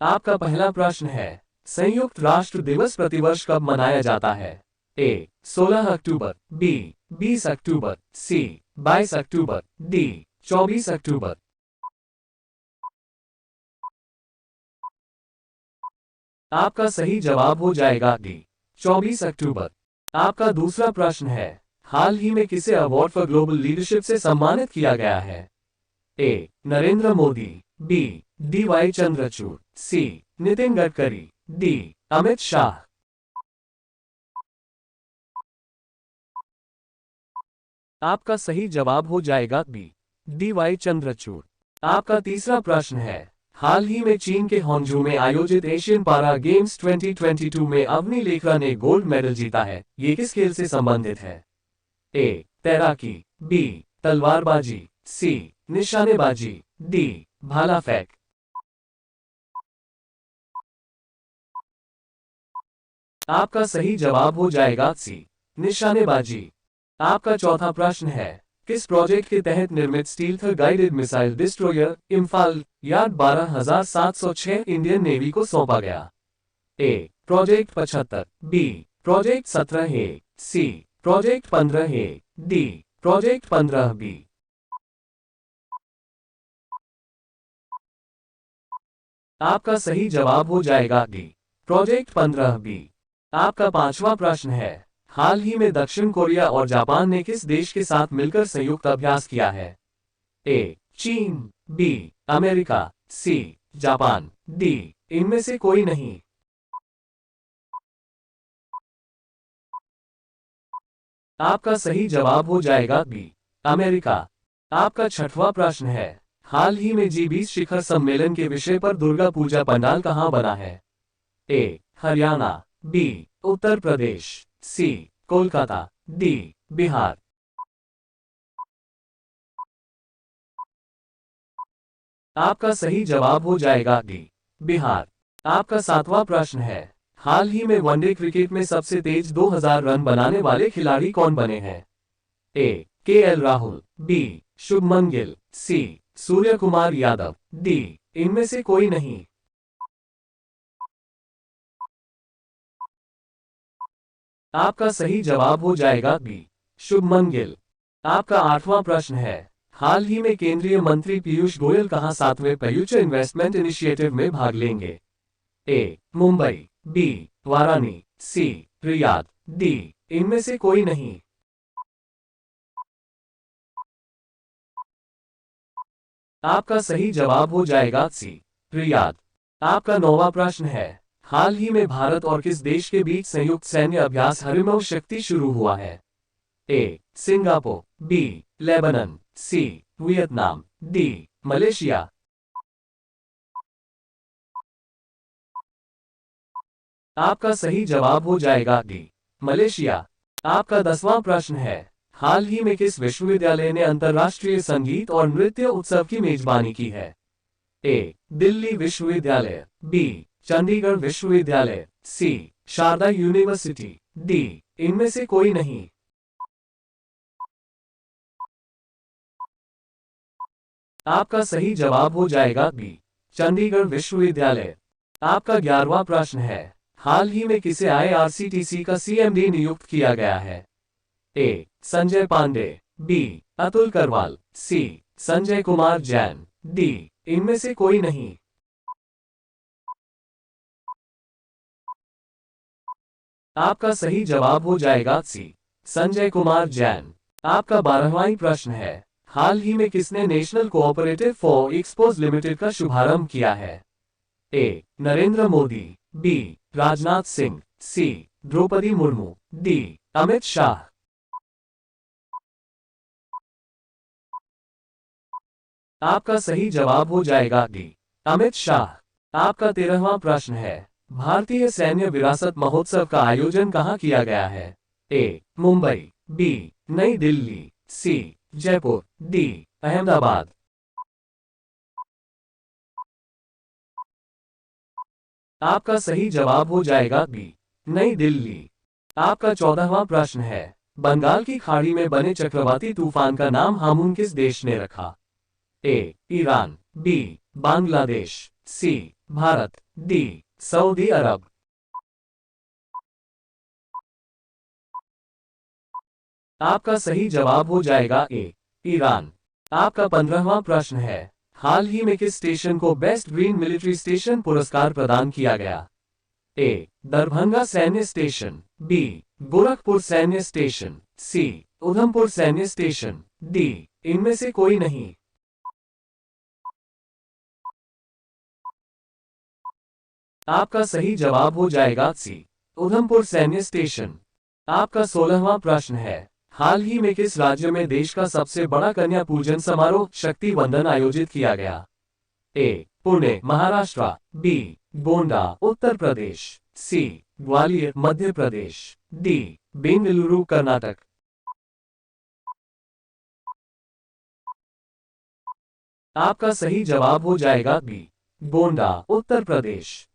आपका पहला प्रश्न है, संयुक्त राष्ट्र दिवस प्रतिवर्ष कब मनाया जाता है? ए 16 अक्टूबर, बी 20 अक्टूबर, सी 22 अक्टूबर, डी 24 अक्टूबर। आपका सही जवाब हो जाएगा डी 24 अक्टूबर। आपका दूसरा प्रश्न है, हाल ही में किसे अवार्ड फॉर ग्लोबल लीडरशिप से सम्मानित किया गया है? ए नरेंद्र मोदी, बी डी.वाई. चंद्रचूड़, सी नितिन गडकरी, डी अमित शाह। आपका सही जवाब हो जाएगा बी डी.वाई. चंद्रचूड़। आपका तीसरा प्रश्न है, हाल ही में चीन के होंजू में आयोजित एशियन पारा गेम्स 2022 में अवनी लेखरा ने गोल्ड मेडल जीता है, ये किस खेल से संबंधित है? ए तैराकी, बी तलवारबाजी, सी निशानेबाजी, डी भाला फेंक। आपका सही जवाब हो जाएगा सी निशानेबाजी। आपका चौथा प्रश्न है, किस प्रोजेक्ट के तहत निर्मित stealth guided missile destroyer Imphal yard 12706 Indian navy को सौंपा गया? ए प्रोजेक्ट 75, बी प्रोजेक्ट 17 ए, सी प्रोजेक्ट 15 ए, डी प्रोजेक्ट 15 बी। आपका सही जवाब हो जाएगा डी प्रोजेक्ट 15 बी। आपका पांचवा प्रश्न है, हाल ही में दक्षिण कोरिया और जापान ने किस देश के साथ मिलकर संयुक्त अभ्यास किया है? ए चीन, B America, C Japan, D इनमें से कोई नहीं। आपका सही जवाब हो जाएगा बी अमेरिका। आपका छठवां प्रश्न है, हाल ही में जी20 शिखर सम्मेलन के विषय पर दुर्गा पूजा पंडाल कहां बना है? ए हरियाणा, बी उत्तर प्रदेश, सी कोलकाता, डी बिहार। आपका सही जवाब हो जाएगा डी बिहार। आपका सातवां प्रश्न है, हाल ही में वनडे क्रिकेट में सबसे तेज 2000 रन बनाने वाले खिलाड़ी कौन बने हैं? ए के.एल. राहुल, बी शुभमन गिल, सी सूर्य कुमार यादव, डी इनमें से कोई नहीं। आपका सही जवाब हो जाएगा बी शुभमन गिल। आपका आठवां प्रश्न है, हाल ही में केंद्रीय मंत्री पीयूष गोयल कहां 7वें फ्यूचर इन्वेस्टमेंट इनिशिएटिव में भाग लेंगे? ए मुंबई, बी वाराणसी, सी रियाद, डी इनमें से कोई नहीं। आपका सही जवाब हो जाएगा सी रियाद। आपका नौवां प्रश्न है, हाल ही में भारत और किस देश के बीच संयुक्त सैन्य अभ्यास हरिमव शक्ति शुरू हुआ है? A Singapore, B Lebanon, C Vietnam, D Malaysia. आपका सही जवाब हो जाएगा डी मलेशिया। आपका 10वां प्रश्न है, हाल ही में किस विश्वविद्यालय ने अंतर्राष्ट्रीय संगीत और नृत्य उत्सव की मेजबानी की है? ए दिल्ली विश्वविद्यालय, बी चंडीगढ़ विश्वविद्यालय, सी शारदा यूनिवर्सिटी, डी इनमें से कोई नहीं। आपका सही जवाब हो जाएगा बी चंडीगढ़ विश्वविद्यालय। आपका 11वां प्रश्न है, हाल ही में किसे आईआरसीटीसी का सीएमडी नियुक्त किया गया है? ए संजय पांडे, बी अतुल करवाल, सी संजय कुमार जैन, डी इनमें से कोई नहीं। आपका सही जवाब हो जाएगा सी संजय कुमार जैन। आपका 12वां प्रश्न है, हाल ही में किसने national cooperative for export limited का शुभारंभ किया है? ए नरेंद्र मोदी, बी राजनाथ सिंह, सी द्रौपदी मुर्मू, डी अमित शाह। आपका सही जवाब हो जाएगा डी अमित शाह। आपका 13वां प्रश्न है, भारतीय सैन्य विरासत महोत्सव का आयोजन कहां किया गया है? ए मुंबई, बी नई दिल्ली, सी जयपुर, डी अहमदाबाद। आपका सही जवाब हो जाएगा बी नई दिल्ली। आपका 14वां प्रश्न है, बंगाल की खाड़ी में बने चक्रवाती तूफान का नाम हामून किस देश ने रखा? ए ईरान, बी बांग्लादेश, सी भारत, डी सऊदी अरब। आपका सही जवाब हो जाएगा ए ईरान। आपका 15वां प्रश्न है, हाल ही में किस स्टेशन को बेस्ट ग्रीन मिलिट्री स्टेशन पुरस्कार प्रदान किया गया? ए दरभंगा सैन्य स्टेशन, बी गोरखपुर सैन्य स्टेशन, सी उधमपुर सैन्य स्टेशन, डी इनमें से कोई नहीं। आपका सही जवाब हो जाएगा सी उधमपुर सैन्य स्टेशन। आपका 16वां प्रश्न है, हाल ही में किस राज्य में देश का सबसे बड़ा कन्या पूजन समारोह शक्ति वंदन आयोजित किया गया? ए पुणे महाराष्ट्र, बी गोंडा उत्तर प्रदेश, सी ग्वालियर मध्य प्रदेश, डी बेंगलुरु कर्नाटक। आपका सही जवाब हो जाएगा बी गोंडा उत्तर प्रदेश।